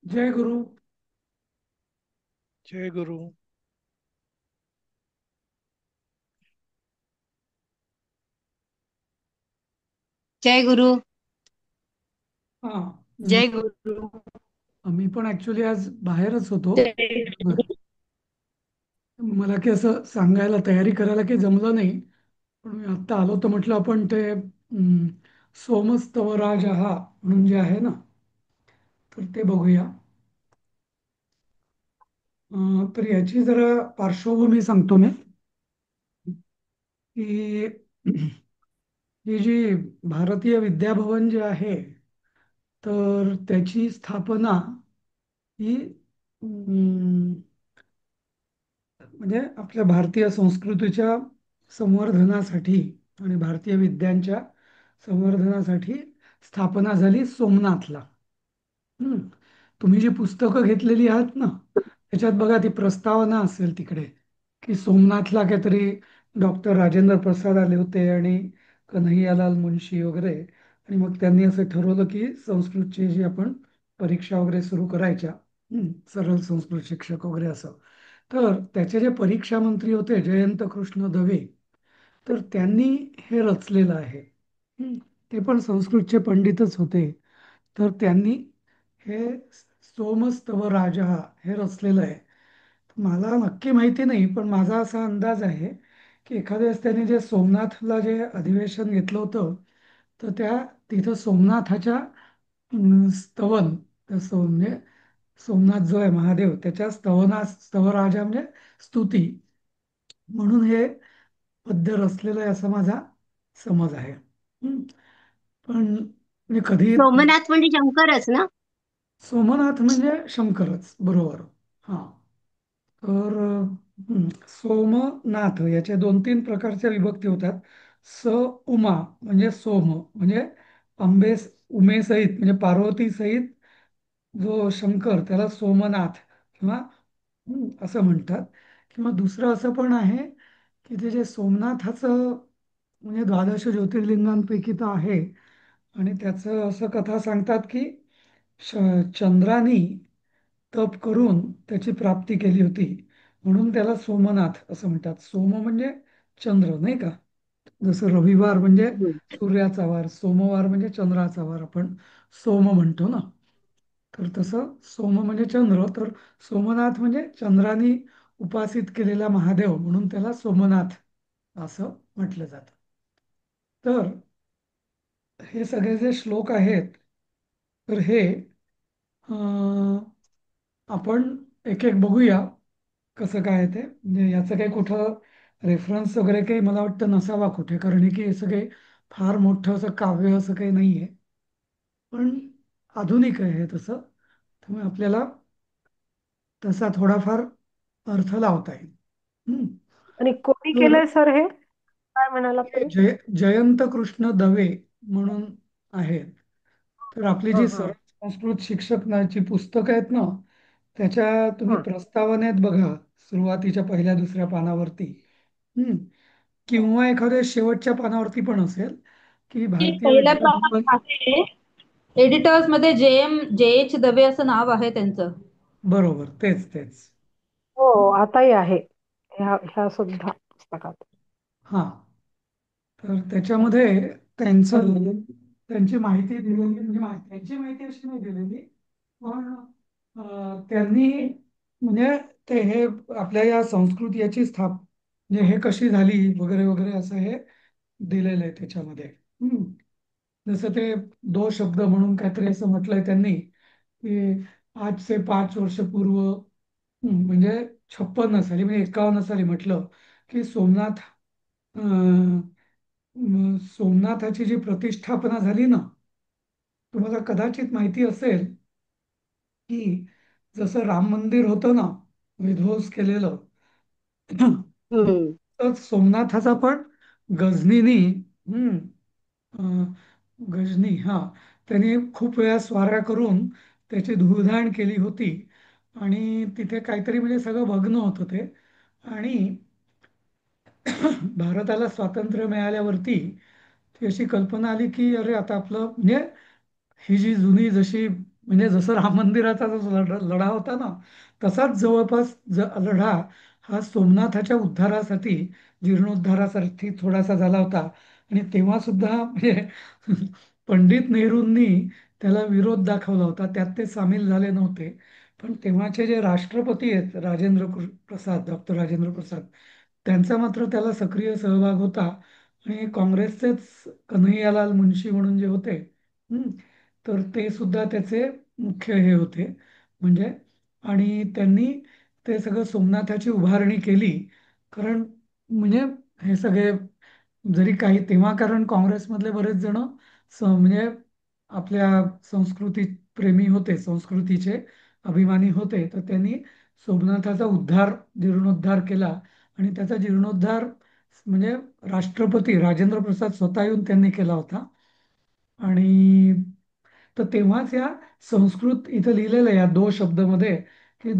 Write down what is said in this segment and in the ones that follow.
जय गुरु. जय गुरु. जय गुरु. हा. मी जय गुरु. मी पण ऍक्च्युली आज बाहेरच होतो. जय बरं. मला की असं सांगायला तयारी करायला काही जमलं नाही. पण मी आत्ता आलो तर म्हटलं आपण ते सोमस्तव राजहा म्हणून जे आहे ना, तर ते बघूया. तर याची जरा पार्श्वभूमी सांगतो मी, की ही जी भारतीय विद्याभवन जे आहे, तर त्याची स्थापना ही म्हणजे आपल्या भारतीय संस्कृतीच्या संवर्धनासाठी आणि भारतीय विद्यांच्या संवर्धनासाठी स्थापना झाली सोमनाथला. हम्म. तुम्ही जी पुस्तकं घेतलेली आहात ना, त्याच्यात बघा ती प्रस्तावना असेल तिकडे, की सोमनाथला काहीतरी डॉक्टर राजेंद्र प्रसाद आले होते आणि कन्हैयालाल मुंशी वगैरे, आणि मग त्यांनी असं ठरवलं की संस्कृतची जी आपण परीक्षा वगैरे सुरू करायच्या, सरळ संस्कृत शिक्षक वगैरे असं. तर त्याचे जे परीक्षा मंत्री होते जयंत कृष्ण दवे, तर त्यांनी हे रचलेलं आहे. हं. ते पण संस्कृतचे पंडितच होते. तर त्यांनी हे सोमस्तव राजा हे रचलेलं आहे. मला नक्की माहिती नाही, पण माझा असा अंदाज आहे की एखाद्या वेळेस त्यांनी जे सोमनाथला जे अधिवेशन घेतलं होतं, तर तिथं सोमनाथाच्या स्तवन, म्हणजे सोमनाथ जो आहे महादेव त्याच्या स्तवराजा म्हणजे स्तुती म्हणून हे पद्य रचलेलं आहे असा माझा समज आहे. पण मी कधी सोमनाथ म्हणजे शंकरच ना? सोमनाथ म्हणजे शंकरच बरोबर. हा. तर सोमनाथ याच्या दोन तीन प्रकारच्या विभक्ती होतात. स उमा म्हणजे सोम, म्हणजे अंबे उमेसहित म्हणजे पार्वती सहित जो शंकर त्याला सोमनाथ किंवा असं म्हणतात. किंवा दुसरं असं पण आहे की ते जे सोमनाथाचं म्हणजे द्वादश ज्योतिर्लिंगांपैकी तर आहे, आणि त्याचं असं कथा सांगतात की श चंद्रानी तप करून त्याची प्राप्ती केली होती, म्हणून त्याला सोमनाथ असं म्हणतात. सोम म्हणजे चंद्र नाही का. जसं रविवार म्हणजे हम्म. सूर्याचा वार, सोमवार म्हणजे चंद्राचा वार, आपण सोम म्हणतो ना. तर तसं सोम म्हणजे चंद्र, तर सोमनाथ म्हणजे चंद्राने उपासित केलेला महादेव म्हणून त्याला सोमनाथ असं म्हटलं जातं. तर हे सगळे जे श्लोक आहेत, तर हे अं, आपण एक एक बघूया कसं काय आहे ते. म्हणजे याचं काही कुठं रेफरन्स वगैरे काही मला वाटतं नसावा कुठे, कारण की हे सगळे फार मोठं असं काव्य असं काही नाही आहे, पण आधुनिक आहे हे तसं. त्यामुळे आपल्याला तसा थोडाफार अर्थ लावता येईल. हम्म. आणि कोणी तर केलंय सर हे? काय म्हणाला हे तुम्ही? जयंत कृष्ण दवे म्हणून आहेत. तर आपली हा जी हा सरळ संस्कृत शिक्षकाची पुस्तकं आहेत ना, त्याच्या तुम्ही हा. प्रस्तावनेत बघा, सुरुवातीच्या पहिल्या दुसऱ्या पानावरती, हम्म, किंवा एखाद्या शेवटच्या पानावरती पण असेल, की ते भारतीय पहिल्या विद्याभवन. पानात आहे. एडिटर्स मध्ये जे एच दवे असं नाव आहे त्यांचं. बरोबर, तेच तेच. हो, आताही आहे ह्या सुद्धा पुस्तकात. हा. तर त्याच्यामध्ये त्यांची माहिती दिलेली, म्हणजे त्यांची माहिती अशी नाही दिलेली, पण त्यांनी म्हणजे ते हे आपल्या या संस्कृती याची म्हणजे हे कशी झाली वगैरे वगैरे असं हे दिलेलं आहे त्याच्यामध्ये. हम्म. जसं ते दो शब्द म्हणून काहीतरी असं म्हटलंय त्यांनी, की आजचे 5 वर्ष पूर्व, म्हणजे 56 साली म्हणजे 51 साली म्हटलं की सोमनाथाची जी प्रतिष्ठापना झाली ना, तुम्हाला कदाचित माहिती असेल की जसं राम मंदिर होतं ना विध्वंस केलेलं, हम्म. तर सोमनाथाचा पण गजनीनी, हम्म, अं, गजनी, हा, त्यांनी खूप वेळा स्वाऱ्या करून त्याची धूळधाण केली होती. आणि तिथे काहीतरी म्हणजे सगळं भग्न होतं ते. आणि भारताला स्वातंत्र्य मिळाल्यावरती ती अशी कल्पना आली की अरे आता आपलं म्हणजे ही जी जुनी जशी म्हणजे जसं राम मंदिराचा जो लढा होता ना, तसाच जवळपास लढा हा सोमनाथाच्या उद्धारासाठी, जीर्णोद्धारासाठी थोडासा झाला होता. आणि तेव्हा सुद्धा म्हणजे पंडित नेहरूंनी त्याला विरोध दाखवला होता, त्यात ते सामील झाले नव्हते. पण तेव्हाचे जे राष्ट्रपती आहेत, प्रसाद, डॉक्टर राजेंद्र प्रसाद, त्यांचा मात्र त्याला सक्रिय सहभाग होता. आणि काँग्रेसचेच कन्हैयालाल मुन्शी म्हणून जे होते, हं, तर ते सुद्धा त्याचे मुख्य हे होते म्हणजे. आणि त्यांनी ते सगळं सोमनाथाची उभारणी केली. कारण म्हणजे हे सगळे जरी काही तेव्हा, कारण काँग्रेसमधले बरेच जण म्हणजे आपल्या संस्कृती प्रेमी होते, संस्कृतीचे अभिमानी होते, तर त्यांनी सोमनाथाचा जीर्णोद्धार केला. आणि त्याचा जीर्णोद्धार म्हणजे राष्ट्रपती राजेंद्र प्रसाद स्वतः येऊन त्यांनी केला होता. आणि तर तेव्हाच या संस्कृत इथं लिहिलेलं आहे या दो शब्दमध्ये की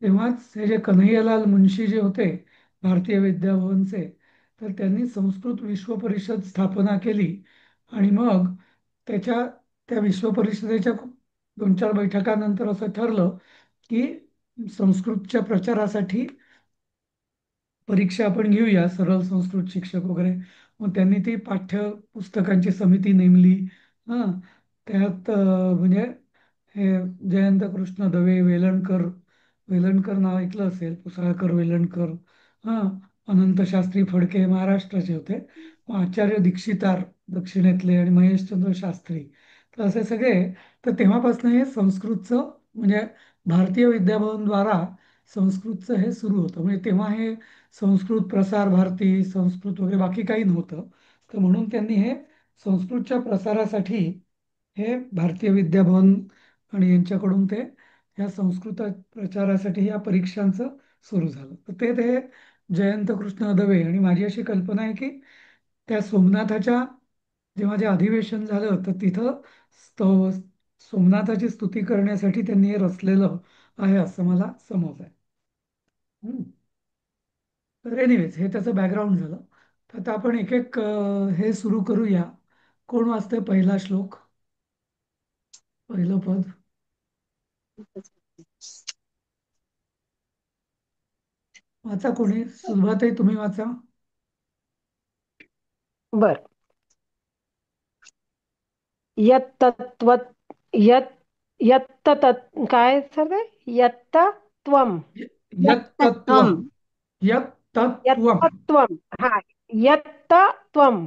तेव्हाच हे जे कन्हैयालाल मुन्शी जे होते भारतीय विद्याभवनचे, तर त्यांनी संस्कृत विश्व परिषद स्थापना केली. आणि मग त्याच्या त्या विश्व परिषदेच्या 2-4 बैठकानंतर असं ठरलं की संस्कृतच्या प्रचारासाठी परीक्षा आपण घेऊया, सरळ संस्कृत शिक्षक वगैरे. मग त्यांनी ती पाठ्यपुस्तकांची समिती नेमली. हां, त्यात म्हणजे हे जयंत कृष्ण दवे, वेलणकर, वेलणकर नाव ऐकलं असेल, पुसाळकर, वेलणकर, हां, अनंत शास्त्री फडके महाराष्ट्राचे होते. मग आचार्य दीक्षितार दक्षिणेतले, आणि महेशचंद्र शास्त्री, तर असे सगळे. तर तेव्हापासून हे संस्कृतचं म्हणजे भारतीय विद्याभवनद्वारा संस्कृतचं हे सुरू होतं. म्हणजे तेव्हा हे संस्कृत प्रसार भारती, संस्कृत वगैरे बाकी काही नव्हतं. तर म्हणून त्यांनी हे संस्कृतच्या प्रसारासाठी हे भारतीय विद्याभवन आणि यांच्याकडून ते या संस्कृत प्रचारासाठी या परीक्षांचं सुरू झालं. तर ते ते जयंत कृष्ण दवे. आणि माझी अशी कल्पना आहे की त्या सोमनाथाच्या जेव्हा जे अधिवेशन झालं, तर तिथं सोमनाथाची स्तुती करण्यासाठी त्यांनी हे रचलेलं आहे असं मला समज आहे. हम्म. तर एनिवेज हे त्याचं बॅकग्राऊंड झालं. तर आता आपण एक एक हे सुरू करूया. कोण वाचतंय पहिला श्लोक, पहिलं पद? वाचा कोणी, सुरुवातही तुम्ही वाचा. बर. यत्तत्व यत् काय सर ते? यत्तत्वम. यत्तत्वम. यत्तत्वम् यत्तत्वम. यत्तत्वम. हा. यत्तत्वम.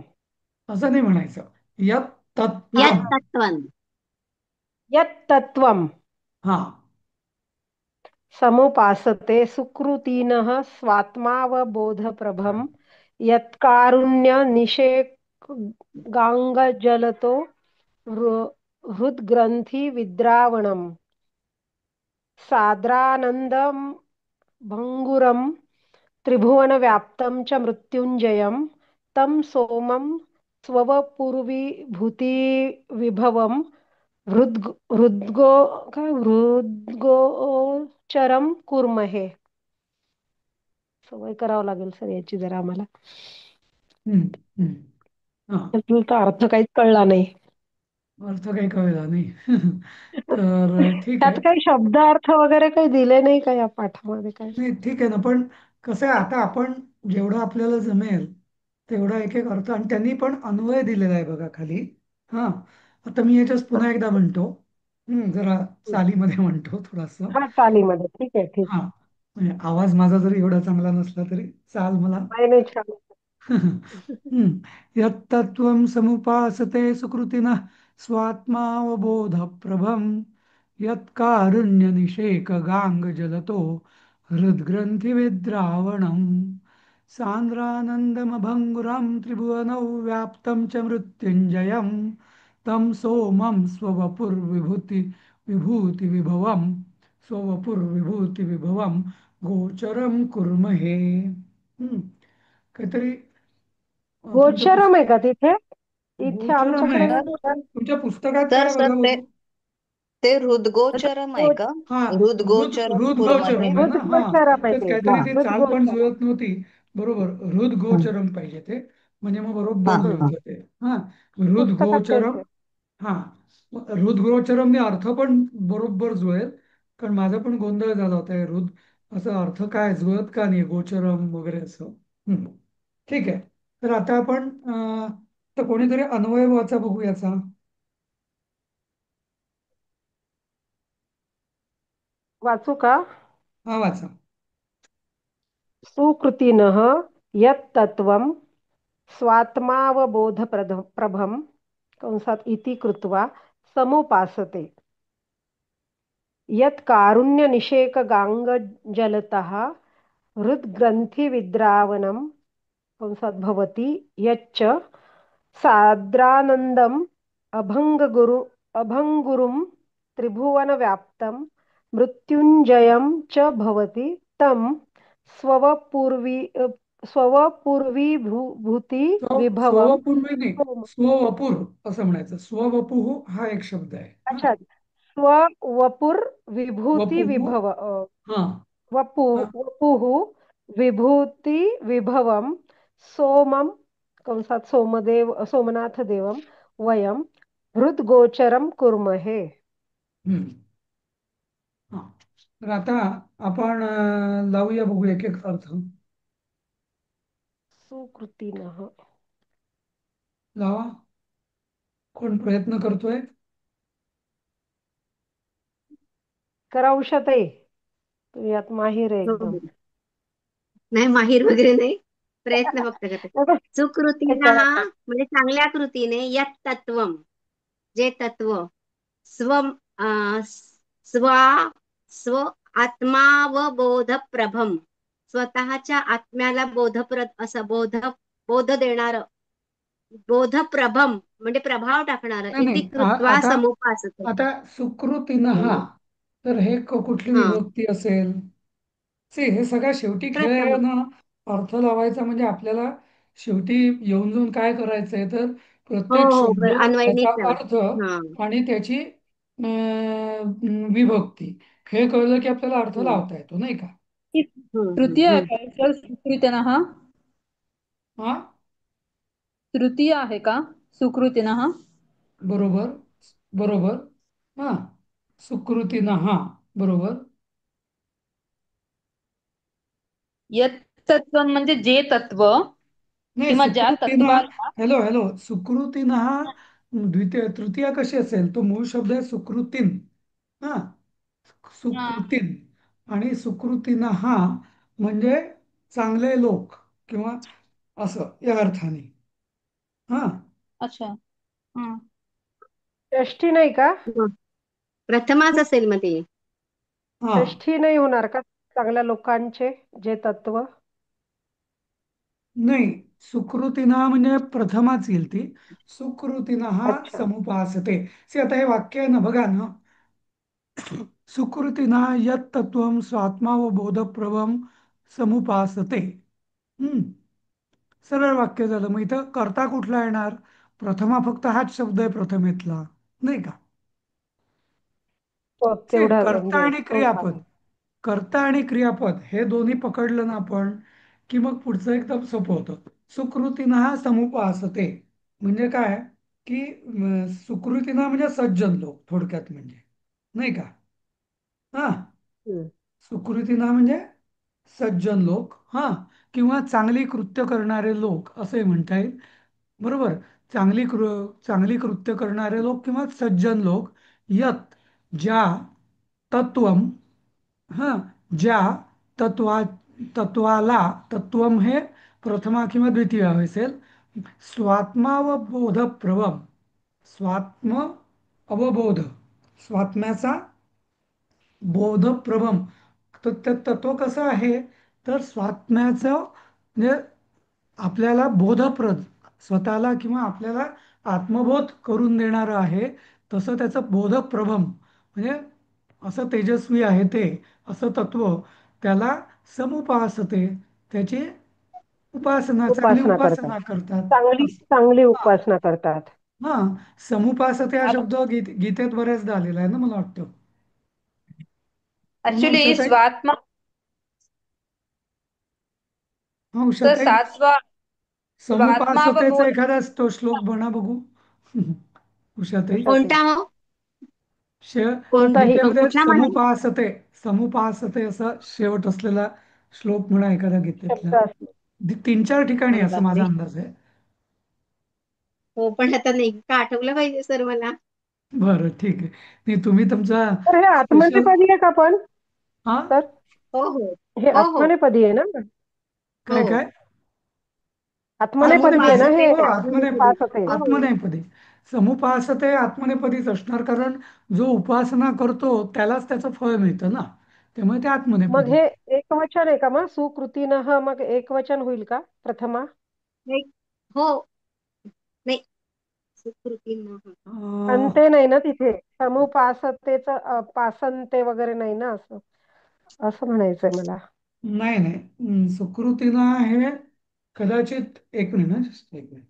असं नाही म्हणायचं, यत्तत्वम. यत्तत्वम् यत्तत्वम हा. समुपासते सुकृतीनः स्वात्मावबोधप्रभं यत्कारुण्यनिषेकाङ्गजलतो हृद्ग्रन्थि विद्रावणम् साद्रानन्दं भङ्गुरं त्रिभुवनव्याप्तं च मृत्युञ्जयं तं सोमं स्ववपुर्विभूतिविभवं हृद्गो हृद्गोचरं कुर्महे. सवय करावं लागेल सर याची जरा आम्हाला. हम्म, हम्म. हा. त्याचा अर्थ काहीच कळला नाही. अर्थ काही कळला नाही. तर ठीक आहे. त्यात काही शब्दार्थ वगैरे काही दिले नाही का या पाठामध्ये काय? नाही, ठीक आहे ना. पण कसं आहे, आता आपण जेवढं आपल्याला जमेल तेवढा एक एक अर्थ, आणि त्यांनी पण अन्वय दिलेला आहे बघा खाली. हा. आता मी याच्यात पुन्हा एकदा म्हणतो, जरा चालीमध्ये म्हणतो थोडासा. हा, चालीमध्ये. ठीक आहे, ठीक हा. म्हणजे आवाज माझा जरी एवढा चांगला नसला तरी चाल मला. आहे. नाही, छान. यत्तत्त्वं समुपासते सुकृतिनः स्वात्मावबोधप्रभं यत्कारुण्यनिषेकगाङ्गजलतो हृद्ग्रन्थिविद्रावणं सान्द्रानन्दमभङ्गुरं त्रिभुवनौ व्याप्तं च मृत्युञ्जयं तं सोमं विभूतिविभवं स्ववपुर्विभूतिविभवं गोचरं कुर्महे. काहीतरी तुमच्या गोचरम आहे का तिथे? इथे गोचरम आमच्याकडे आहे. नाही तर दिसत. तुमच्या पुस्तकात तर काय सर बघा ते बघू. ते हृदगोचरम आहे का? हा. हृदगोचरम कुर्महे. हृदगोचरम आहे ना. हा. उद्गोचरम आहे तेच ते. हा, काहीतरी ती चाल पण उद्गोचरम. जुळत नव्हती. बरोबर, हं. हृदगोचरम पाहिजे ते. म्हणजे मग बरोबर हा, हम्म. हा. जुळतं ते. हा. पुस्तकात तेच हृदगोचरम. आहे. हा. हृदगोचरमने अर्थ पण बरोबर जुळेल, कारण माझा पण गोंधळ झाला होता हे असं अर्थ काय जुळत का नाही गोचरम वगैरे असं. ठीक आहे. तर आता आपण तर कोणीतरी अन्वय वाचा बघू याचा. वाचू का? हा वाचा. सुकृतिनः यत्तत्त्वं स्वात्मावबोधप्रभं कंसात इति कृत्वा समुपासते यत्कारुण्यनिषेकगाङ्गजलतः हृद्ग्रन्थिविद्रावणं कंसात भवति यच्च साद्रानन्दम् अभङ्गुरुं त्रिभुवनव्याप्तं मृत्युञ्जयं च भवति तं स्ववपूर्वीभूति विभवं स्वपूर्वी नाही, स्ववपुर असं म्हणायचं. स्ववपुः हा एक शब्द आहे. हा, अच्छा स्ववपुर विभूती वपुः. विभव हा हा. वपुः विभूती विभवं सोमं कंसात सोमनाथ देवं वयं हृद्गोचरं कुर्महे. हम्म. हा. तर आता आपण लावूया बघू एक एक अर्थ. सुकृतीनः लावा. कोण प्रयत्न करतोय? करा उषाताई, तुम्ही यात माहिर आहे हो, एकदम. हो. नाही माहिर वगैरे नाही, प्रयत्न फक्त करते. सुकृतीना करा. म्हणजे चांगल्या कृतीने यत तत्वम, जे तत्व स्व स्वा स्व आत्मावबोधप्रभम, स्वतःच्या आत्म्याला बोधप्रद असं बोध देणार, बोधप्रभम म्हणजे प्रभाव टाकणार, नाही इति नाही. कृत्वा आता समुपासते. आता सुकृतीनः, तर हे कुठली हा विभक्ती असेल? हे सगळ्या शेवटी खेळ आहे प्रथम. ना. अर्थ लावायचा म्हणजे आपल्याला शेवटी येऊन जाऊन काय करायचंय, तर हो प्रत्येक हो शब्द अन्वयनीच त्याचा लावा. अर्थ हा आणि त्याची विभक्ती हे कळलं की आपल्याला अर्थ हम्म, लावता येतो, नाही का? ही हम्म, तृतीय आहे हम्म. का सर? सुकृतीनः हा, तृतीय आहे का? सुकृतीनः. बरोबर. बरोबर. हा, सुकृतीनं, हा, बरोबर. यत तत्व म्हणजे जे तत्व नाही, किंवा ज्या सुकृतीनं. तत्वाला. हॅलो हॅलो, सुकृतीनं हा द्वितीय तृतीय कशी असेल? तो मूळ शब्द आहे सुकृतीन. हा, हा, सुकृतीन. आणि सुकृतीनं हा म्हणजे चांगले लोक किंवा असं या अर्थाने. हा, अच्छा. हा. षष्ठी नाही का? मग प्रथमाच असेल मग ते. हा. षष्ठी नाही होणार का चांगल्या लोकांचे जे तत्व? नाही, सुकृतीना म्हणजे प्रथमाच येईल ती. सुकृतीना हा अच्छा. समुपासते. आता हे वाक्य आहे ना, बघा ना. सुकृतीना यत तत्वम स्वात्मा व बोधप्रभम समुपासते. हम्म. सरळ वाक्य झालं. मग इथं कर्ता कुठला येणार? प्रथमा फक्त हाच शब्द आहे प्रथमेतला, नाही का? हो, तेवढा कर्ता म्हणजे आणि तोच क्रियापद, आहे. कर्ता आणि क्रियापद हे दोन्ही पकडलं ना आपण, की मग पुढचं एकदम सोपं होतं. सुकृतीनं हा समुपासते म्हणजे काय? की सुकृतीनं म्हणजे सज्जन लोक, थोडक्यात म्हणजे, नाही का? हा, हम्म. सुकृतीनं म्हणजे सज्जन लोक, हा, किंवा चांगली कृत्य करणारे लोक असंही म्हणता येईल. बरोबर. चांगली कृत्य करणारे लोक किंवा सज्जन लोक, यत ज्या तत्वम, हा, ज्या तत्वा तत्वाला, तत्वम हे प्रथमा किंवा द्वितीय असेल. स्वात्मावबोधप्रभम, स्वात्म अवबोध, स्वात्म्याचा बोधप्रभम. तर ते तत्व कसं आहे? तर स्वात्म्याचं म्हणजे आपल्याला बोधप्रद, स्वतःला किंवा आपल्याला आत्मबोध करून देणारं आहे. तसं त्याचं बोधप्रभम म्हणजे असं तेजस्वी आहे ते, असं तत्व त्याला समुपासते, त्याची चांगली उपासना करतात. उपासना करतात. चांगली असं. चांगली हा उपासना करतात. हा, समुपासते हा आप- शब्द गीतेत बऱ्याचदा आलेला आहे ना, मला वाटतं. हो ना, ऍक्च्युली उषाताई. स्वात्मा हा, तर उषाताई. सातवा स्वात्मा व समुपासतेचा बोध. एखादा तो श्लोक म्हणा बघू. उषाताई. उषाताई. कोणता हो? शे कोणताही गीतेमध्ये कुठला म्हणा समुपासते, समुपासते असा शेवट असलेला श्लोक म्हणा एखाद्या गीतेतला. शब्द असतो. तीन चार ठिकाणी अरे असं माझा बापरे. अंदाज आहे. हो पण आता नेमकं आठवलं पाहिजे सर मला. बरं ठीक आहे. नाही तुम्ही तुमचा तर हे स्पेशल. आत्मनेपदी आहे का पण हा तर हो हो. हे हो हो. आत्मनेपदी आहे ना? हो काय काय आत्मनेपदी आहे ना आत्मनेपदी हे? समुपासते हो आत्मनेपदी. पासते. हो हो. आत्मनेपदी. समुपासते आत्मनेपदीच असणार, कारण जो उपासना करतो त्यालाच त्याचं फळ मिळतं ना, त्यामुळे ते मग आत्मनेपदी. हे एकवचन आहे का मग सुकृतीनं मग एकवचन होईल का प्रथमा? नाही. हो. नाही. सुकृतींना. अं, अंते नाही ना तिथे समुपासतेच पासनते वगैरे नाही ना असं असं म्हणायचंय मला. नाही नाही सुकृतीनं हे कदाचित एक मिनिट ना, just एक मिनिट.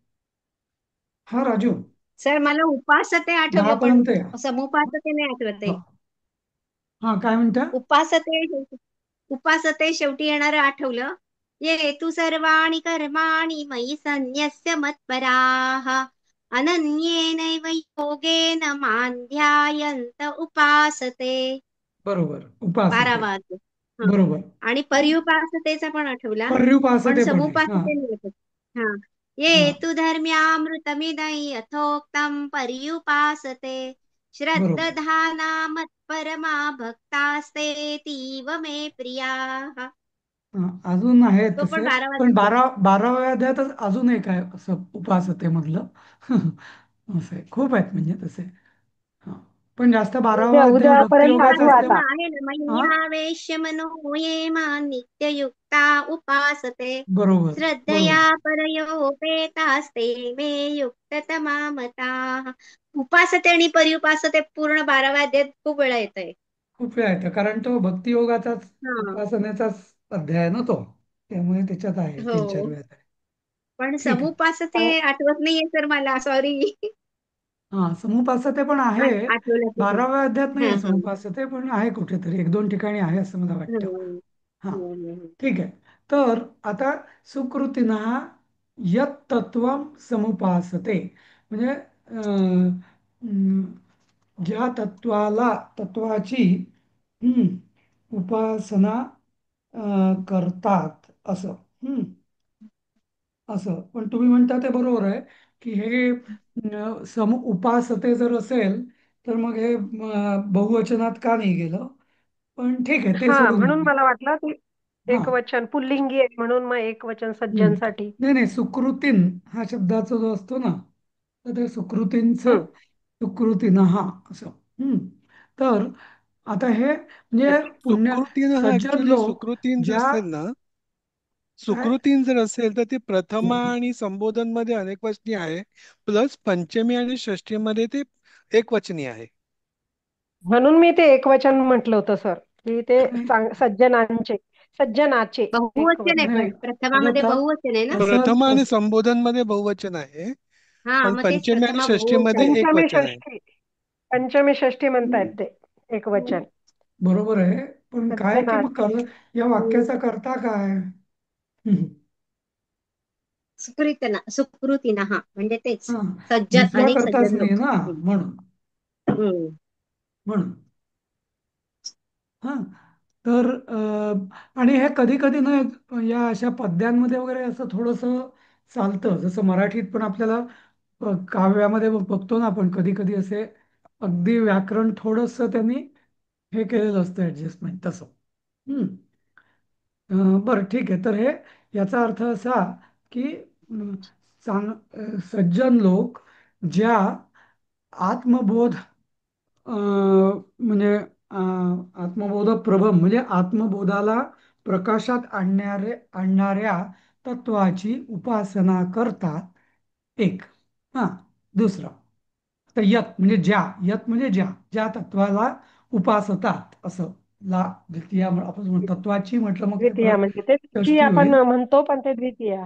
हा राजू, सर मला उपासते 10 आठवलं पण पर्यंत या. समुपासते नाही आठवत हा आहे. हा, काय म्हणता? उपासते उपासते शेवटी येणारं आठवलं. ये तू सर्वाणि कर्माणि मयि सन्न्यस्य मत्पराः अनन्येनैव योगेन मां ध्यायन्त उपासते. बरोबर, उपासते. 12 हा. बरोबर. आणि पर्युपासतेचा पण आठवला. पण पर्युपासते पण आहे. हा समुपासते नाही आठवत. हा. हा, ये तु धर्म्यामृतमिदं यथोक्तं पर्युपासते बरोबर. श्रद्दधाना मत्परमा भक्तास्तेतीव मे प्रियाः. हा, अजून आहे तो पण तसे. 12 पण वाजता. 12व्या अध्यायातच अजून एक आहे असं उपासतेमधलं. असं आहे, खूप आहेत म्हणजे तसे. हा, पण जास्त उद्या 12वा अध्याय उद्यापर्यंत भक्तियोगाचा आठवा असतो. आता. आहे ना हा मय्यावेश्य मनो ये मां नित्ययुक्ता उपासते बरोबर श्रद्धया बरोबर. परयोपेतास्ते मे युक्ततमा मताः. उपासते आणि पर्युपासते पूर्ण 12व्या अध्यायात खूप वेळा येत आहे. खूप वेळ आहे कारण तो भक्तियोगाचाच हा. उपासनेचाच अध्याय आहे ना तो, त्यामुळे त्याच्यात आहे तीन चार हो. वेळा. पण ठीक आहे. समुपासते आठवत नाहीये सर मला, सॉरी. हा, समुपासते पण आहे. आठवलं तुझं. 12व्या अध्यायात नाही हा आहे हा. समुपासते, पण आहे कुठेतरी एक दोन ठिकाणी आहे असं मला वाटतं. हम्म. हा हम्म. ठीक आहे. तर आता सुकृतीना यत तत्वम समुपासते म्हणजे ज्या तत्वाची हम्म, उपासना करतात असं. हम्म, असं. पण तुम्ही म्हणता ते बरोबर आहे की हे उपासते जर असेल तर मग हे बहुवचनात का नाही गेलं. पण ठीक आहे, ते हा सोडून म्हणून देऊया. मला वाटलं की हा एकवचन पुल्लिंगी आहे म्हणून मग एकवचन हम्म. सज्जनसाठी. नाही नाही, सुकृतीन हा शब्दाचा जो असतो ना, तर ते सुकृतींचं हम्म. सुकृतीनं हा असं. हम्म. तर आता हे म्हणजे पुण्य सुकृतीन हा सज्जन ऍक्च्युली लोक सुकृतीन जर ज्या असेल ना, काय सुकृतीन जर असेल तर ती प्रथमा आणि संबोधन मध्ये अनेक वचनी आहे, प्लस पंचमी आणि षष्टी मध्ये ते एक वचनी आहे. म्हणून मी ते एकवचन म्हटलं होतं सर की ते नाही सज्जनाचे बहुवचन आहे एकवचन. नाही, पण आता प्रथमामध्ये बहुवचन आहे ना. तसं प्रथमा आणि तस संबोधन मध्ये बहुवचन आहे, हा पण मग तेच पंचमी आणि प्रथमा षष्टी मध्ये बहुवचन. एक पंचमी वचन आहे. षष्ठी पंचमी षष्ठी म्हणतायत ते एकवचन बरोबर आहे. पण काय की मग सज्जनाचे. या वाक्याचा करता काय? हम्म. सुकृतीना हा म्हणजे तेच हा, सज्जन दुसऱ्या अनेक करताच सज्जन नाही लोक. ना, हम्म. म्हणून हम्म. म्हणून हा. तर आणि हे कधी कधी ना या अशा पद्यांमध्ये वगैरे असं थोडंसं चालतं, जसं मराठीत पण आपल्याला काव्यामध्ये बघतो ना आपण कधी कधी असे अगदी व्याकरण थोडंसं त्यांनी हे केलेलं असतं ऍडजस्टमेंट तसं. हम्म. बरं ठीक आहे. तर हे याचा अर्थ असा की सज्जन लोक ज्या आत्मबोध म्हणजे आत्मबोधप्रभम म्हणजे आत्मबोधाला प्रकाशात आणणाऱ्या तत्वाची उपासना करतात एक. हा, दुसरं तर यत म्हणजे ज्या ज्या तत्वाला उपासतात असं. द्वितीया आपण तत्वाची म्हटलं मग ते द्वितीया परत म्हणजे ते द्वितीय षष्टी आपण होईल. म्हणतो पण ते द्वितीय.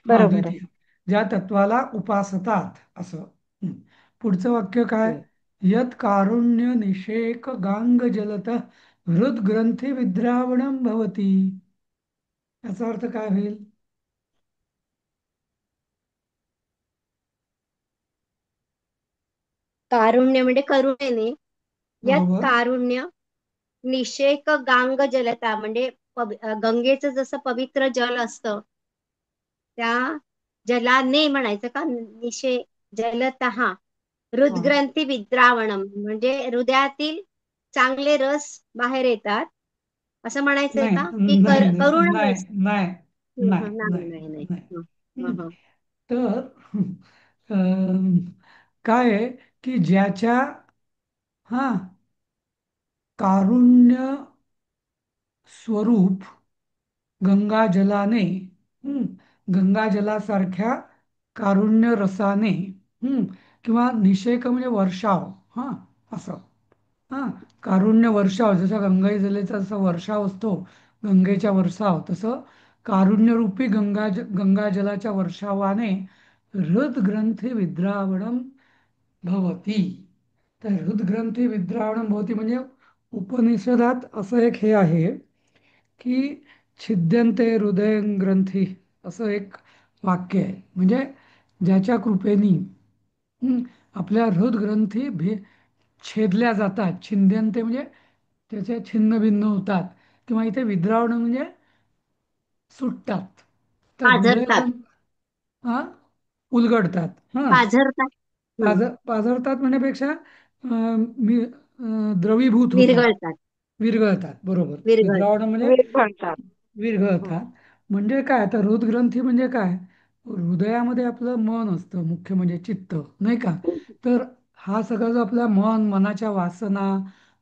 हा, बरोबर आहे. द्वितीय ज्या तत्वाला उपासतात असं. पुढचं वाक्य काय? हम्म. यत कारुण्य निषेक गांग जलत हृदग्रंथी विद्रावणम भवती. याचा अर्थ काय होईल? कारुण्य म्हणजे करुणेने. यत बरोबर. कारुण्य निषेक गांग जलता म्हणजे गंगेचं जसं पवित्र जल असतं त्या जलाने म्हणायचं का निषे जलतः हा. हृदग्रंथी विद्रावणम म्हणजे हृदयातील चांगले रस बाहेर येतात असं म्हणायचंय नाही का की नाही नाही करुणा नाही रस नाही नाही नाही नाही नाही नाही नाही. हं. हं. तर अं, काय आहे की ज्याच्या हा कारुण्य स्वरूप गंगाजलाने, हं, गंगाजलासारख्या कारुण्य रसाने, हं, किंवा निषेक म्हणजे वर्षाव, हा असं, हा कारुण्य वर्षाव जसा गंगाजलेचा जसा वर्षाव असतो, गंगेच्या वर्षाव तसं कारुण्यरूपी गंगाजलाच्या वर्षावाने हृदग्रंथी विद्रावणम भवती. तर हृदग्रंथी विद्रावणम भवती म्हणजे उपनिषदात असं एक हे आहे की छिद्यन्ते हृदय ग्रंथी, असं एक वाक्य आहे. म्हणजे ज्याच्या कृपेनी, आपल्या हृदग्रंथी छेदल्या जातात. छिद्यन्ते म्हणजे त्याचे छिन्न भिन्न होतात, किंवा इथे विद्रावण म्हणजे सुटतात. तर पाझरतात हृदयग्रंथ हा उलगडतात, हा पाझरतात पाझरतात म्हणण्यापेक्षा द्रवीभूत होतात, विरघळतात विरघळतात. बरोबर. विरघळतात विद्रावण म्हणजे विरघळतात. हं. विरघळतात. म्हणजे काय, आता हृदग्रंथी म्हणजे काय, हृदयामध्ये आपलं मन असतं, मुख्य म्हणजे चित्त, नाही का. तर हा सगळा जो आपला मनाच्या वासना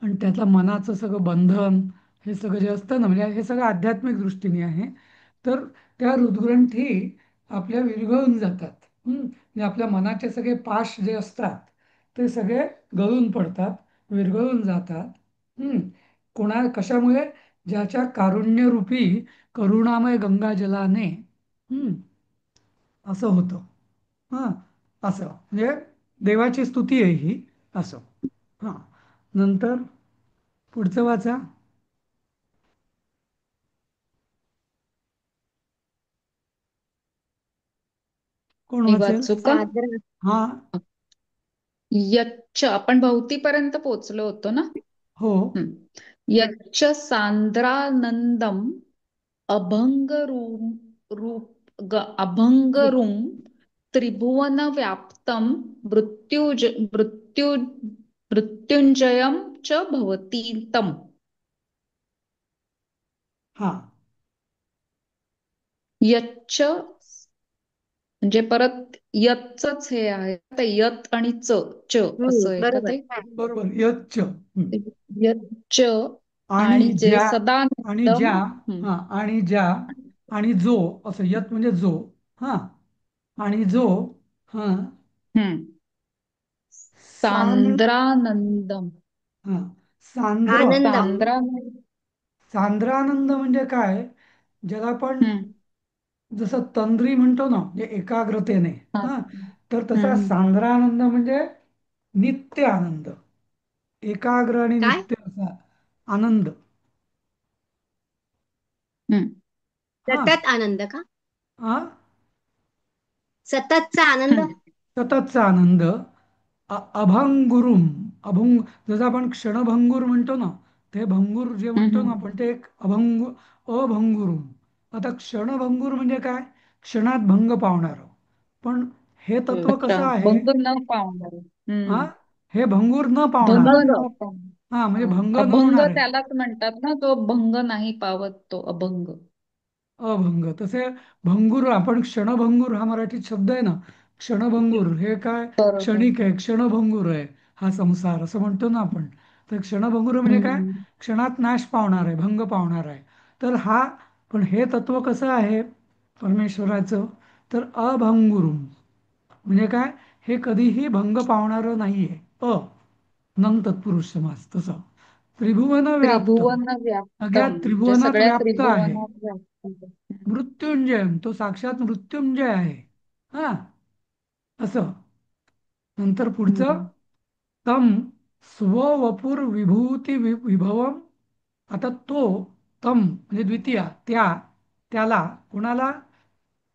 आणि त्यातलं मनाचं सगळं बंधन, हे सगळं जे असतं ना, म्हणजे हे सगळं आध्यात्मिक दृष्टीने आहे. तर त्या हृदग्रंथी आपल्या विरघळून जातात. म्हणजे आपल्या मनाचे सगळे पाश जे असतात ते सगळे गळून पडतात, विरघळून जातात. कशामुळे, ज्याच्या कारुण्यरूपी करुणामय गंगाजलाने, हम्म असं होतं. हा असं म्हणजे देवाची स्तुती आहे ही, असं. हा नंतर पुढचं वाचा. कोण मी वाचेल? वाचू का? सादर हा. यच्च आपण भवतीपर्यंत पोहोचलो होतो ना. हो. हम्म. यच्च सांद्रानंदम अभंगरूम अभंगरूम त्रिभुवन व्याप्तम मृत्युंजयम च भवती तम. हा. यच्च म्हणजे परत यतच हे आहे, आता यत आणि च असं आहे का बरोबर ते? बरोबर. यच्च. यच्च आणि आणि जे ज्या, आणि ज्या, सदानंदम. हा आणि ज्या, आणि जो, असं यत म्हणजे जो, हा आणि जो, हा हम्म. सांद्र, सांद्रानंदम. हा सांद्र, आनंदम सांद्रानंद. सांद्रानंद म्हणजे काय, ज्याला आपण हम्म. जसं तंद्री म्हणतो ना, म्हणजे एकाग्रतेने, हा. हा तर तसा हम्म. सांद्रानंद म्हणजे नित्य आनंद, एकाग्र आणि काय नित्य असा आनंद. हम्म. हा. सतत आनंद का हा. सततचा आनंद हम्म. सततचा आनंद. अभंगुरुम, अभंग, जसं आपण क्षणभंगूर म्हणतो ना, ते भंगूर जे म्हणतो ना हम्म. आपण, ते एक अभंगुरुम. आता क्षणभंगूर म्हणजे काय, क्षणात भंग पावणार. पण हे तत्व अच्छा, कसं आहे, भंग न पावणार. हा हम्म. हे भंगूर न भंग पावणार. अभंग न पावणार. हा म्हणजे हा. भंग न अभंग होणार आहे. त्यालाच म्हणतात ना, तो भंग नाही पावत, तो अभंग. अभंग. तसे भंगूर, आपण क्षणभंगूर हा मराठीत शब्द आहे ना, क्षणभंगूर हे काय, बरोबर. क्षणिक आहे, क्षणभंगूर आहे हा संसार, असं म्हणतो ना आपण. तर क्षणभंगूर म्हणजे काय, हम्म. क्षणात नाश पावणार आहे, भंग पावणार आहे. तर हा, पण हे तत्व कसं आहे परमेश्वराचं, तर अभंगुरुम म्हणजे काय, हे कधीही भंग पावणारं नाहीये. नम तत्पुरुष समास तसं. त्रिभुवन व्याप्त, त्रिभुवन सगळ्या व्याप्तम म्हणजे त्रिभुवनात सगळ्या व्याप्त आहे. त्रिभुवनात व्याप्त. मृत्युंजय, तो साक्षात मृत्युंजय आहे. हा असं. नंतर पुढचं, हम्म. तम स्ववपुर विभूती विभवम. आता तो, तम म्हणजे द्वितीया, त्याला, कोणाला,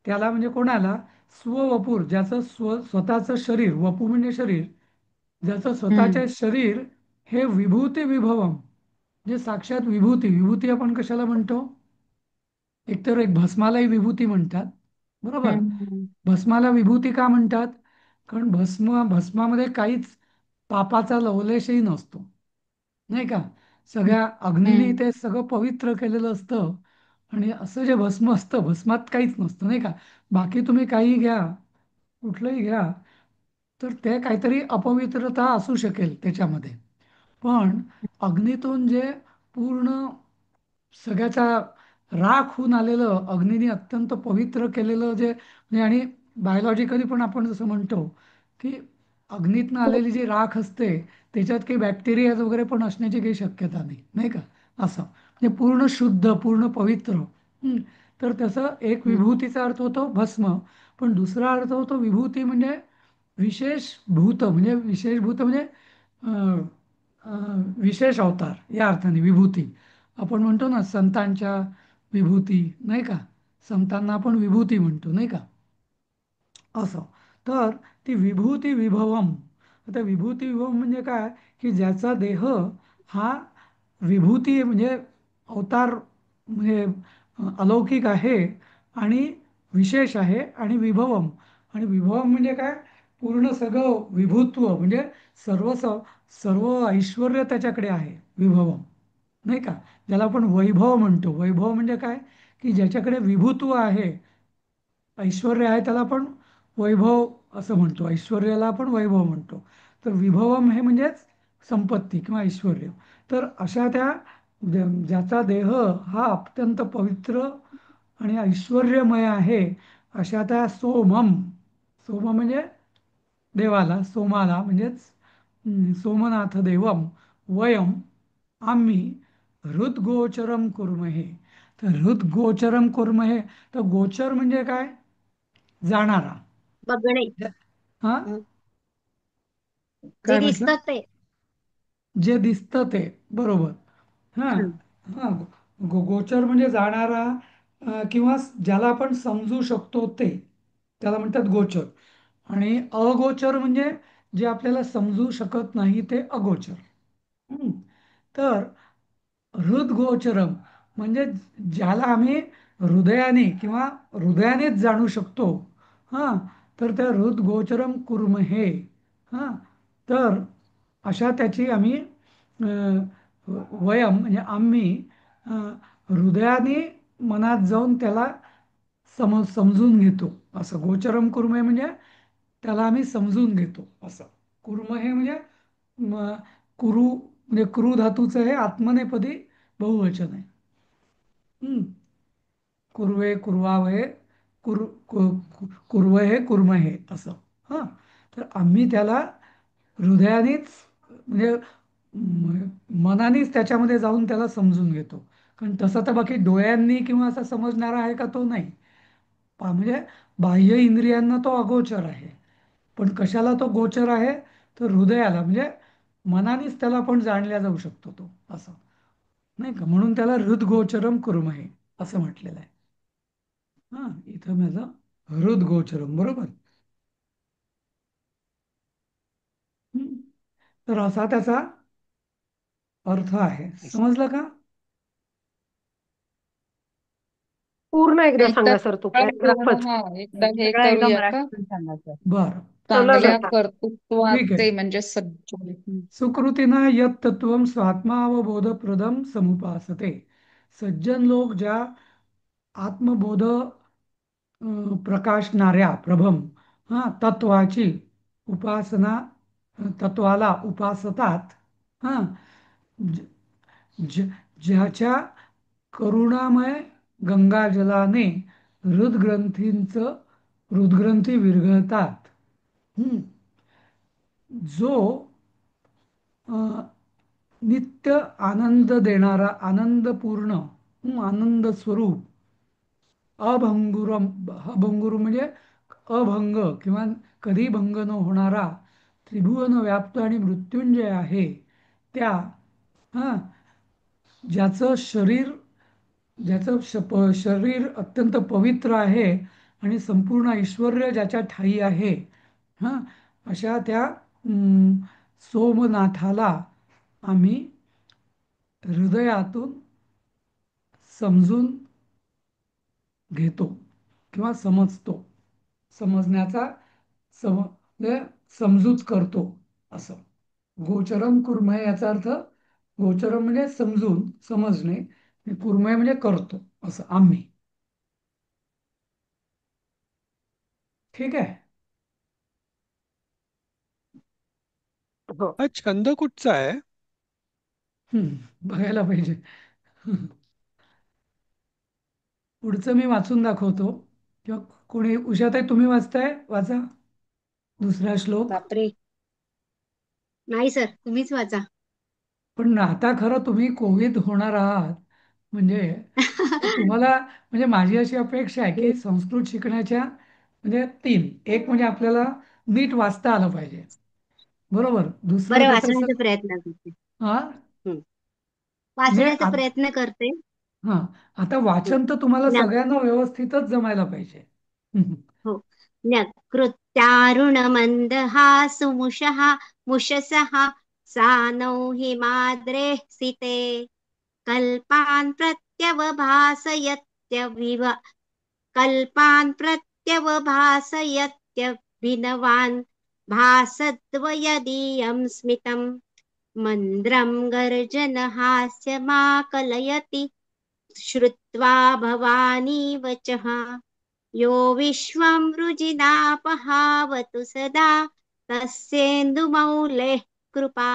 त्याला म्हणजे कोणाला, स्ववपुर, ज्याचं स्वतःचं शरीर, वपू म्हणजे शरीर, ज्याचं हम्म. स्वतःचे शरीर हे विभूती विभवम, जे साक्षात विभूती. विभूती आपण कशाला म्हणतो? एकतर एक भस्मालाही विभूती म्हणतात, बरोबर. हम्म. भस्माला विभूती का म्हणतात? कारण भस्मामध्ये काहीच पापाचा लवलेशही नसतो, नाही का. सगळ्या अग्नीने हम्म. ते सगळं पवित्र केलेलं असतं. आणि असं जे भस्म असतं, भस्मात काहीच नसतं, नाही का. बाकी तुम्ही काही घ्या, कुठलंही घ्या, तर ते काहीतरी अपवित्रता असू शकेल त्याच्यामध्ये. पण अग्नीतून जे पूर्ण सगळ्याचा राख होऊन आलेलं, अग्नीने अत्यंत पवित्र केलेलं जे म्हणजे, आणि बायोलॉजिकली पण आपण जसं म्हणतो की अग्नीतनं आलेली जी राख असते त्याच्यात काही बॅक्टेरिया वगैरे पण असण्याची काही शक्यता नाही, नाही का. असं म्हणजे पूर्ण शुद्ध, पूर्ण पवित्र. तर त्याचा एक हम्म. विभूतीचा अर्थ होतो भस्म. पण दुसरा अर्थ होतो विभूती म्हणजे विशेष भूत, म्हणजे विशेष भूत म्हणजे विशेष अवतार, या अर्थाने विभूती. आपण म्हणतो ना संतांच्या विभूती, नाही का. संतांना आपण विभूती म्हणतो, नाही का. असं. तर ती विभूती विभवम. आता विभूती विभवम म्हणजे काय? की ज्याचा देह हा विभूती म्हणजे अवतार, म्हणजे अलौकिक आहे आणि विशेष आहे. आणि विभवम, आणि विभवम म्हणजे काय? पूर्ण सगळं विभुत्व म्हणजे सर्व सर्व ऐश्वर्य त्याच्याकडे आहे विभवम, नाही का. ज्याला आपण वैभव म्हणतो. वैभव म्हणजे काय? की ज्याच्याकडे विभुत्व आहे, ऐश्वर्य आहे, त्याला आपण वैभव असं म्हणतो. ऐश्वर्याला आपण वैभव म्हणतो. तर विभवम हे म्हणजेच संपत्ती किंवा ऐश्वर्य. तर अशा त्या ज्याचा देह हा अत्यंत पवित्र आणि ऐश्वर्यमय आहे, अशा त्या सोमम. सोम म्हणजे देवाला, सोमाला म्हणजेच सोमनाथ देवम. वयम, आम्ही हृदगोचरम कुर्महे. तर हृदगोचरम कुर्महे. तर गोचर म्हणजे काय? जाणारा. बघणे. हा, हं. जे काय म्हटलं? दिसतं ते. जे दिसतं ते, बरोबर. हा. हं. हा, गोचर म्हणजे जाणारा, किंवा ज्याला आपण समजू शकतो ते, त्याला म्हणतात गोचर. आणि अगोचर म्हणजे जे आपल्याला समजू शकत नाही ते अगोचर. हं. तर हृदगोचरम म्हणजे ज्याला आम्ही हृदयाने किंवा हृदयानेच जाणू शकतो. हां. तर त्या हृदगोचरम कुर्महे. हां. तर अशा त्याची आम्ही वयम म्हणजे आम्ही अ, हृदयाने मनात जाऊन त्याला समजून घेतो. असं गोचरम कुर्मे म्हणजे त्याला आम्ही समजून घेतो असं. कुर्म हे म्हणजे कुरु म्हणजे क्रू धातूचं हे आत्मनेपदी बहुवचन आहे. हम्म. कुर्वे कुर्वावहे कुर्वहे कुर्महे असं. हां. तर आम्ही त्याला हृदयानेच म्हणजे मनानेच त्याच्यामध्ये जाऊन त्याला समजून घेतो. कारण तसं तर बाकी डोळ्यांनी किंवा असा समजणारा आहे का? तो नाही. म्हणजे बाह्य इंद्रियांना तो अगोचर आहे. पण कशाला तो गोचर आहे? तर हृदयाला म्हणजे मनानेच त्याला पण जाणल्या जाऊ शकतो तो असं, नाही का. म्हणून त्याला हृदगोचरम कुर्महे असं म्हटलेलं आहे. हा, इथं माझं हृदगोचरम बरोबर. हम्म. तर असा त्याचा अर्थ आहे. समजलं का? पूर्ण एकदा एकदा सांगा सर, तो पॅराग्राफच. एकदा हे सगळा एकदा करूया का? मराठीतून सांगायचं. बरं, चला चांगल्या जाता. ठीक आहे. कर्तृत्वाचे म्हणजे सज्जन. सुकृतीनं यत तत्वम स्वात्मावबोधप्रदम समुपासते. सज्जन लोक ज्या आत्मबोध प्रकाशणाऱ्या प्रभम, हा, तत्वाची उपासना, तत्वाला उपासतात. हा. ज्याच्या करुणामय गंगाजलाने हृदग्रंथी विरघळतात. हम्म. जो नित्य आनंद देणारा आनंदपूर्ण आनंद स्वरूप, अभंगुरम, अभंगुर म्हणजे अभंग किंवा कधी भंग न होणारा, त्रिभुवन व्याप्त आणि मृत्युंजय आहे, त्या, हां, ज्याचं शरीर ज्याचं शरीर अत्यंत पवित्र आहे आणि संपूर्ण ऐश्वर्य ज्याच्या ठायी आहे, हां, अशा त्या सोमनाथाला आम्ही हृदयातून समजून घेतो किंवा समजतो. समजण्याचा म्हणजे समजूत करतो असं. गोचरम कुर्मय याचा अर्थ गोचरम म्हणजे समजून समजणे आणि कुर्मय म्हणजे करतो असं आम्ही. ठीक आहे. हो. हा छंद कुठचा आहे? बघायला पाहिजे. पुढचं मी वाचून दाखवतो किंवा कोणी उषाताई तुम्ही वाचताय, वाचा दुसरा श्लोक. बापरे, नाही सर, तुम्हीच वाचा. पण आता खरं तुम्ही कोविद होणार आहात म्हणजे तुम्हाला म्हणजे माझी अशी अपेक्षा आहे की संस्कृत शिकण्याच्या म्हणजे तीन, एक म्हणजे आपल्याला नीट वाचता आलं पाहिजे, बरोबर. दुसरं बरं, त्याचं वाचण्याचा प्रयत्न करते. हा हं. म्हणजे वाचण्याचा प्रयत्न करते. हा आता हं. वाचन तर तुम्हाला न सगळ्यांना व्यवस्थितच जमायला पाहिजे. हो. नकृत्यारुणमन्दहासुमुषः मुषसः सानौ हिमाद्रेः सिते कल्पान् प्रत्यवभासयत्यविव कल्पान् प्रत्यवभासयत्यभिनवान् भासद्वयदीयं स्मितं मन्द्रं गर्जनहास्यमाकलयति श्रुत्वा भवानी वचः यो विश्वं रुजिनापहावतु सदा तस्येन्दुमौलेः कृपा.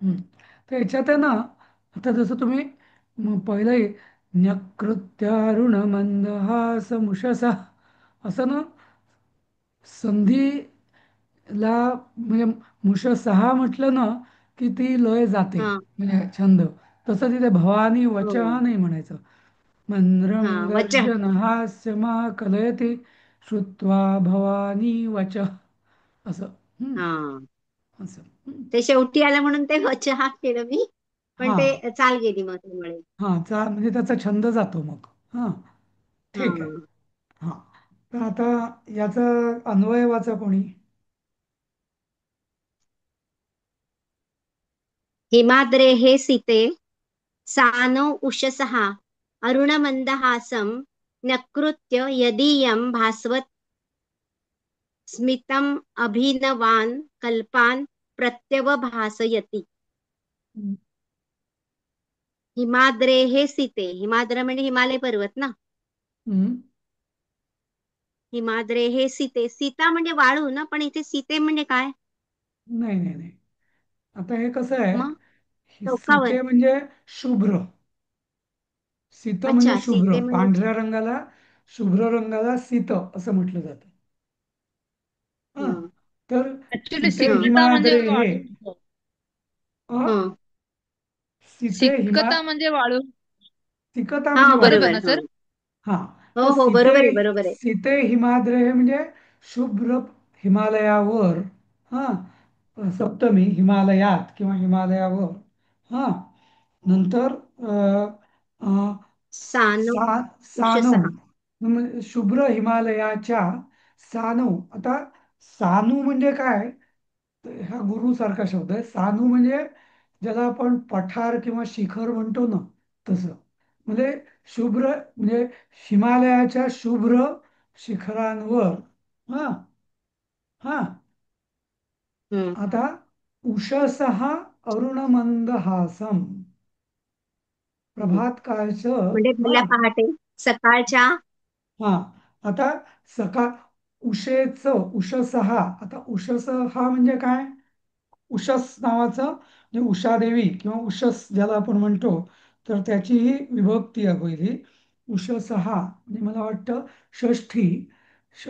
हम्म. तर याच्यात आहे ना, आता जसं तुम्ही पहिलं न्यकृत्यारुण मंदहास मुषसा असं ना संधीला म्हणजे मुषसहा म्हटलं ना की ती लय जाते हा म्हणजे छंद. तसं तिथे भवानी हो. वचः नाही म्हणायचं. हा, मंद्रम वचः. गर्जन हास्यमा कलयते श्रुत्वा भवानी वचः असं. हा, असं. ते शेवटी आलं म्हणून ते वचः केलं मी, पण हा ते चाल गेली मग त्यामुळे. हा म्हणजे त्याचा छंद जातो मग. हा, हा. ठीक आहे. हा, तर आता याचा अन्वय वाचा कोणी. हिमाद्रेः सिते सानौ उषसः अरुणमन्दहासं नकृत्य यदीयं भास्वत् स्मितम् अभिनवान् कल्पान् प्रत्यवभासयति. हिमाद्रेः सिते, हिमाद्र म्हणजे हिमालय पर्वत ना. हम्म. हिमाद्रेः सिते, सीता म्हणजे वाळू ना, पण इथे सीते म्हणजे काय नाही नाही नाही, आता हे कसं आहे, मग? चौकावर. सीते म्हणजे शुभ्र. सीत म्हणजे अच्छा, शुभ्र, सीते म्हणजे पांढऱ्या रंगाला शुभ्र रंगाला सीत असं म्हटलं जातं. हा, हं, तर ऍक्च्युली सीते हं, सिक्तता म्हणजे हिमाद्रे हे वाळू. हं. सीते सिक्तता म्हणजे वाळू. सिकता हा, म्हणजे वाळू. बरोबर बरोबर. ना हा. सर? हा, हो तर हो, सीते बरोबर आहे, बरोबर आहे. सीते हिमाद्रे हे म्हणजे शुभ्र हिमालयावर. हा, सप्तमी हिमालयात किंवा हिमालयावर. हा, नंतर अ, सानौ सानू उषसः. म्हणजे शुभ्र हिमालयाच्या सानू. आता सानू म्हणजे काय, तर हा गुरुसारखा शब्द आहे. सानू म्हणजे ज्याला आपण पठार किंवा शिखर म्हणतो ना, तसं म्हणजे शुभ्र म्हणजे हिमालयाच्या शुभ्र शिखरांवर. हा हा, हं. आता उषसः अरुणमंदहासम हं. प्रभात काळचं. म्हणजे हा भल्या पहाटे सकाळच्या. हा, आता सकाळ उषेचं उषसहा. आता उषसहा म्हणजे काय, उषस नावाचं म्हणजे उषादेवी किंवा उषस ज्याला आपण म्हणतो, तर त्याची ही विभक्ती आहे पहिली. उषसहा म्हणजे मला वाटतं षष्ठी.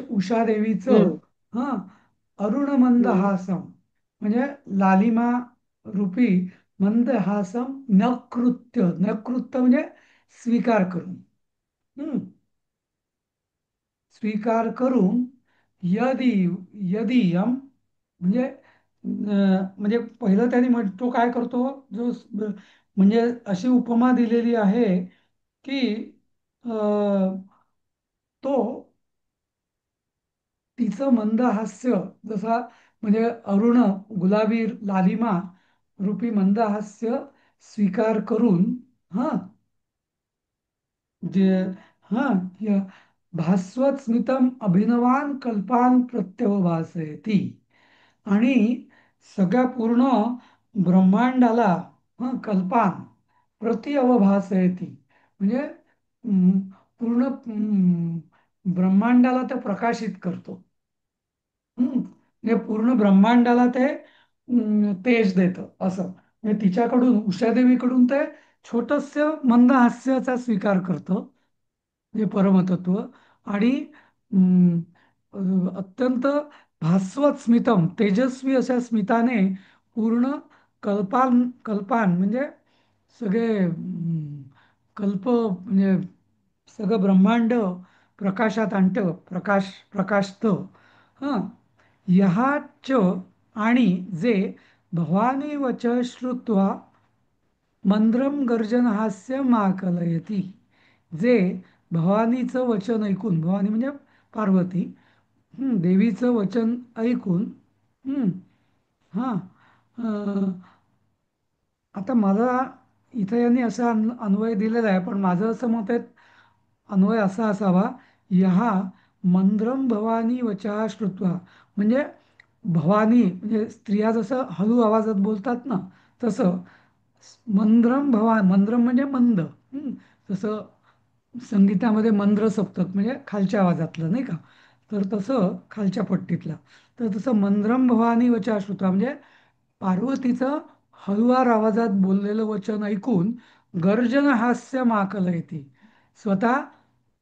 उषादेवीचं. हं, हा, अरुण हं. मंदहासम म्हणजे लालिमा रूपी मंदहासम नकृत्य. नकृत्य म्हणजे स्वीकार करून. हम्म, स्वीकार करून यदी यदीयम म्हणजे म्हणजे पहिलं त्यांनी तो काय करतो, जो म्हणजे अशी उपमा दिलेली आहे की तो तिचं मंद हास्य जसा म्हणजे अरुण गुलाबी लालिमा रूपी मंदहास्य स्वीकार करून हा जे हा य- भास्वत स्मितम अभिनवान कल्पान प्रत्यवभासयती आणि सगळ्या पूर्ण ब्रह्मांडाला कल्पान प्रति अवभासयती म्हणजे पूर्ण ब्रह्मांडाला ते प्रकाशित करतो. म्हणजे पूर्ण ब्रह्मांडाला ते तेज देतं असं. म्हणजे तिच्याकडून उषादेवीकडून ते छोटस मंद हास्याचा स्वीकार करतं म्हणजे परमतत्व. आणि अं, अत्यंत भास्वत स्मितम तेजस्वी अशा स्मिताने पूर्ण कल्पान कल्पान म्हणजे सगळे कल्प म्हणजे सगळं ब्रह्मांड प्रकाशात आणतं, प्रकाशतं. हं ह्याच आणि जे भवानी वच श्रुत्वा मंद्रम गर्जनहास्य माकलयती जे भवानीचं वचन ऐकून, भवानी म्हणजे पार्वती, देवीचं वचन ऐकून हं, हा आता मला इथं यांनी असा अन्वय दिलेला आहे, पण माझं असं मत आहे अन्वय असा असावा, ह्या मंद्रम भवानी वचः श्रुत्वा म्हणजे भवानी म्हणजे स्त्रिया जसं हळू आवाजात बोलतात ना तसं मंद्रम मंद्रम म्हणजे मंद. जसं संगीतामध्ये मंद्र सप्तक म्हणजे खालच्या आवाजातलं नाही का, तर तसं खालच्या पट्टीतला, तर तसं मंद्रम भवानी वचः श्रुत्वा म्हणजे पार्वतीचं हळुवार आवाजात बोललेलं वचन ऐकून गर्जन हास्य माकलयती स्वतः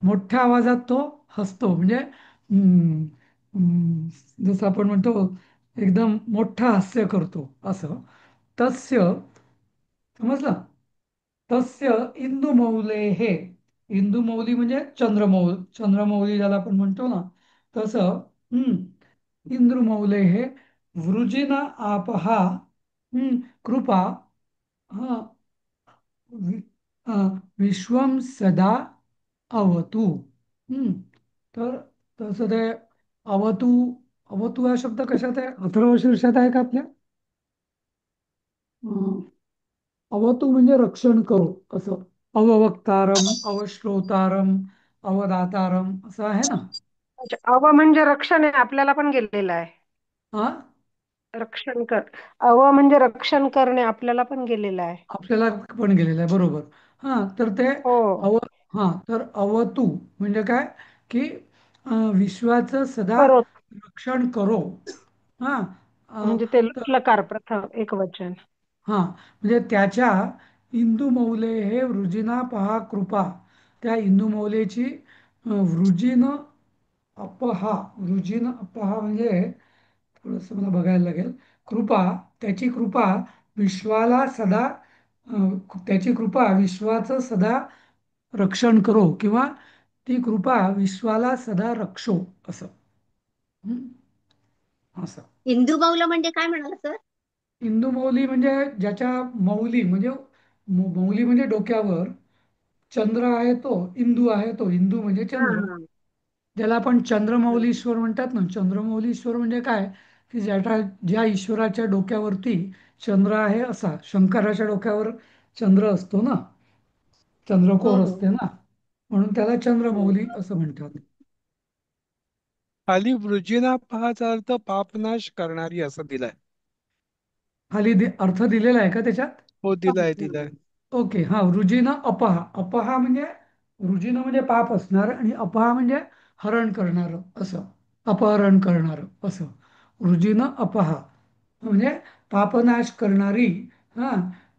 मोठ्या आवाजात तो हसतो. म्हणजे हम्म, जसं आपण म्हणतो एकदम मोठं हास्य करतो असं. तस्य समजलं. तस्य इंदुमौले हे इंदुमौली म्हणजे चंद्रमौली ज्याला आपण म्हणतो ना तसं इंद्रुमौले हे वृजिन आपहा कृपा हा वि- अ, विश्वम सदा अवतु. हम्म, तर तसं ते अवतु अवतु हा शब्द कशात आहे, अथर्वशीर्षात आहे का आपल्या? अं, अवतु म्हणजे रक्षण करो असं. अववक्तारम अवश्रोतारम अवदातारम असं आहे ना. अच्छा, अव म्हणजे रक्षण आहे, आपल्याला पण गेलेलं आहे. हा रक्षण कर. अव म्हणजे रक्षण करणे, आपल्याला पण गेलेलं आहे. आपल्याला पण गेलेलं आहे बरोबर. तर ते हो. अव तर अवतू म्हणजे काय की विश्वाचं सदा करोत रक्षण करो. हा म्हणजे ते तर लकार प्रथम एक वचन. म्हणजे त्याच्या इंदुमौले हे वृजिना पहा कृपा त्या इंदुमौलेची वृजिन अपहा वृजिन अपहा म्हणजे थोडंसं मला बघायला लागेल. कृपा त्याची कृपा विश्वाला सदा त्याची कृपा विश्वाचं सदा रक्षण करो किंवा ती कृपा विश्वाला सदा रक्षो असं. हं? असं इंदुबौल म्हणजे काय म्हणाला सर? इंदुमौली म्हणजे ज्याच्या मौली म्हणजे मौली म्हणजे डोक्यावर चंद्र आहे तो इंदू आहे, तो इंदू म्हणजे हा चंद्र, हा. ज्याला आपण चंद्रमौलीश्वर म्हणतात ना. चंद्रमौलीश्वर म्हणजे काय की ज्या ईश्वराच्या डोक्यावरती चंद्र आहे असा शंकराच्या डोक्यावर चंद्र असतो ना, हो चंद्रकोर हो असते ना, म्हणून त्याला हो. चंद्रमौली असं म्हणतात. खाली वृजिनापहाचा अर्थ पापनाश करणारी असं दिलाय. खाली अर्थ दिलेला आहे का त्याच्यात? हो, दिलाय. ओके. वृजिन अपहा. अपहा म्हणजे वृजिन म्हणजे पाप असणार आणि अपहा म्हणजे हरण करणारं असं, अपहरण करणारं असं. वृजिन अपहा म्हणजे पापनाश करणारी. हा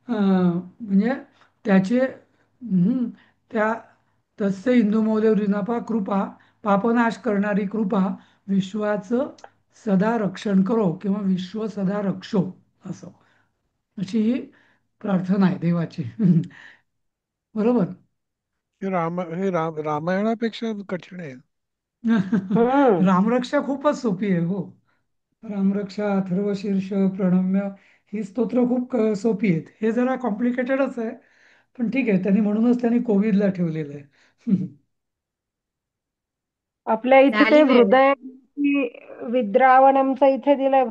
म्हणजे त्याचे त्या तस्य इंदुमौले वृजिनापा कृपा पापनाश करणारी कृपा विश्वाचं सदा रक्षण करो किंवा विश्व सदा रक्षो असं, अशी ही प्रार्थना आहे देवाची. बरोबर. रामायणापेक्षा कठीण आहे. हम्म. रामरक्षा खूपच सोपी आहे हो. रामरक्षा अथर्वशीर्ष प्रणम्य ही स्तोत्र खूप सोपी आहेत. हे जरा कॉम्प्लिकेटेडच आहे, पण ठीक आहे. म्हणूनच त्यांनी कोविदला ठेवलेलं आहे. आपल्या इथे ते झाली वेळ. हृदय विद्रावणमचं इथे दिलंय